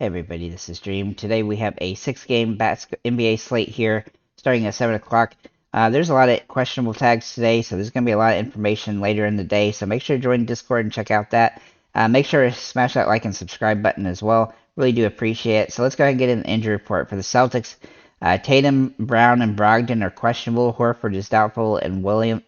Hey everybody, this is Dream. Today we have a 6-game NBA slate here, starting at 7 o'clock. There's a lot of questionable tags today, so there's going to be a lot of information later in the day, so make sure to join Discord and check out that. Make sure to smash that like and subscribe button as well. Really do appreciate it. So let's go ahead and get an injury report for the Celtics. Tatum, Brown, and Brogdon are questionable. Horford is doubtful, and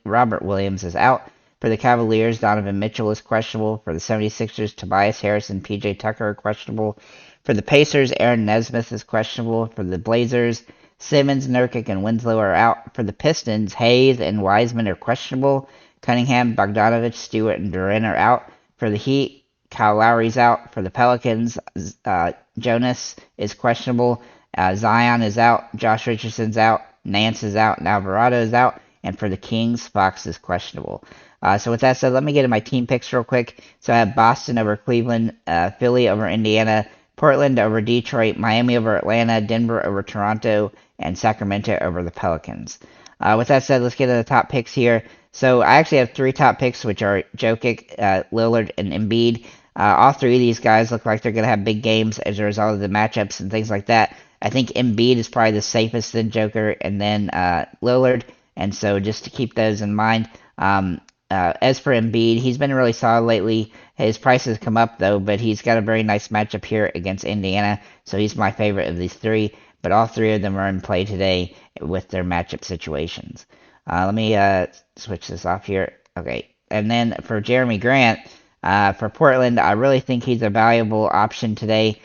Robert Williams is out. For the Cavaliers, Donovan Mitchell is questionable. For the 76ers, Tobias Harris and PJ Tucker are questionable. For the Pacers, Aaron Nesmith is questionable. For the Blazers, Simmons, Nurkic, and Winslow are out. For the Pistons, Hayes and Wiseman are questionable. Cunningham, Bogdanovich, Stewart, and Duran are out. For the Heat, Kyle Lowry's out. For the Pelicans, Jonas is questionable. Zion is out. Josh Richardson's out. Nance is out. And Alvarado is out. And for the Kings, Fox is questionable. So with that said, let me get in my team picks real quick. So I have Boston over Cleveland, Philly over Indiana, Portland over Detroit, Miami over Atlanta, Denver over Toronto, and Sacramento over the Pelicans. With that said, let's get to the top picks here. So I actually have 3 top picks, which are Jokic, Lillard, and Embiid. All 3 of these guys look like they're going to have big games as a result of the matchups and things like that. I think Embiid is probably the safest, then Joker, and then Lillard. And so just to keep those in mind. As for Embiid, he's been really solid lately. His price has come up, though, but he's got a very nice matchup here against Indiana, so he's my favorite of these 3, but all 3 of them are in play today with their matchup situations. Let me switch this off here. Okay, and then for Jeremy Grant, for Portland, I really think he's a valuable option today.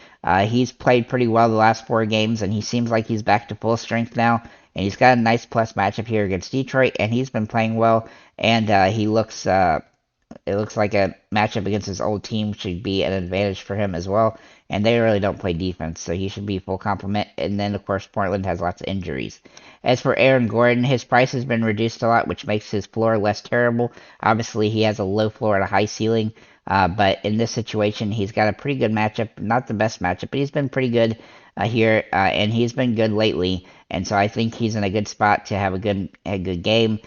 He's played pretty well the last 4 games, and he seems like he's back to full strength now. And he's got a nice plus matchup here against Detroit, and he's been playing well. And it looks like a matchup against his old team should be an advantage for him as well. And they really don't play defense, so he should be full complement. And then, of course, Portland has lots of injuries. As for Aaron Gordon, his price has been reduced a lot, which makes his floor less terrible. Obviously, he has a low floor and a high ceiling. But in this situation, he's got a pretty good matchup. Not the best matchup, but he's been pretty good here, and he's been good lately. And so I think he's in a good spot to have a good game.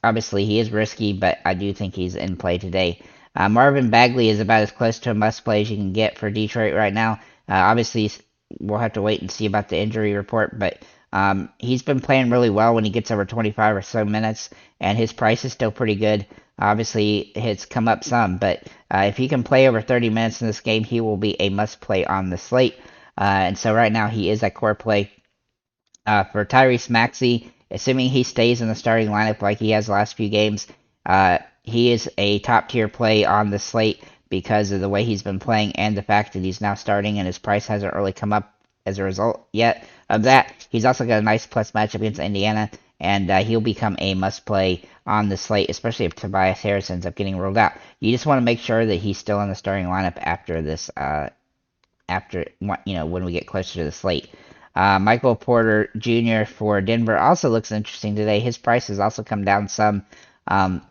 Obviously, he is risky, but I do think he's in play today. Marvin Bagley is about as close to a must-play as you can get for Detroit right now. Obviously, we'll have to wait and see about the injury report, but he's been playing really well when he gets over 25 or so minutes, and his price is still pretty good. Obviously, it's come up some, but if he can play over 30 minutes in this game, he will be a must-play on the slate. And so right now, he is a core play. For Tyrese Maxey, assuming he stays in the starting lineup like he has the last few games, he is a top-tier play on the slate because of the way he's been playing and the fact that he's now starting and his price hasn't really come up as a result yet of that. He's also got a nice plus matchup against Indiana, and he'll become a must-play on the slate, especially if Tobias Harris ends up getting ruled out. You just want to make sure that he's still in the starting lineup after this, when we get closer to the slate. Michael Porter Jr. for Denver also looks interesting today. His price has also come down some,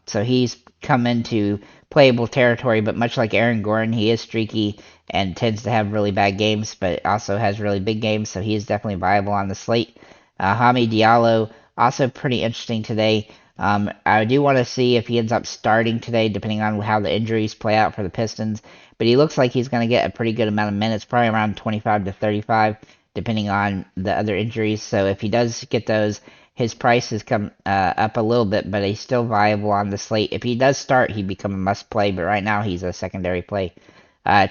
so he's come into playable territory, but much like Aaron Gordon, he is streaky and tends to have really bad games, but also has really big games, so he is definitely viable on the slate. Hami Diallo, also pretty interesting today. I do want to see if he ends up starting today, depending on how the injuries play out for the Pistons, but he looks like he's going to get a pretty good amount of minutes, probably around 25 to 35, depending on the other injuries. So if he does get those, his price has come up a little bit, but he's still viable on the slate. If he does start, he'd become a must-play, but right now he's a secondary play.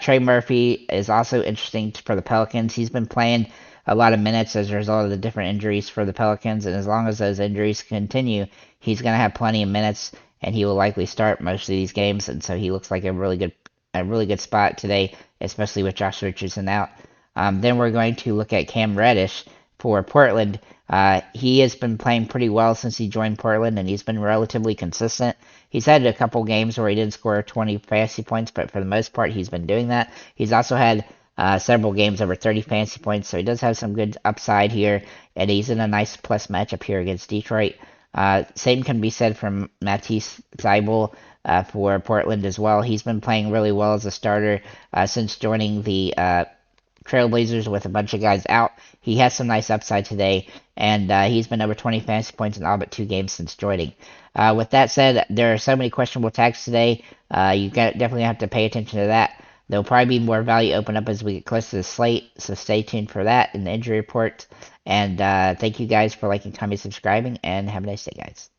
Trey Murphy is also interesting for the Pelicans. He's been playing a lot of minutes as a result of the different injuries for the Pelicans, and as long as those injuries continue, he's going to have plenty of minutes, and he will likely start most of these games, and so he looks like a really good spot today, especially with Josh Richardson out. Then we're going to look at Cam Reddish for Portland. He has been playing pretty well since he joined Portland, and he's been relatively consistent. He's had a couple games where he didn't score 20 fantasy points, but for the most part, he's been doing that. He's also had several games over 30 fantasy points, so he does have some good upside here, and he's in a nice plus matchup here against Detroit. Same can be said from Matisse Thybulle for Portland as well. He's been playing really well as a starter since joining the Trailblazers with a bunch of guys out. He has some nice upside today, and he's been over 20 fantasy points in all but 2 games since joining. With that said, there are so many questionable tags today. You definitely have to pay attention to that. There'll probably be more value open up as we get close to the slate, so stay tuned for that in the injury report. And thank you guys for liking, commenting, subscribing, and have a nice day, guys.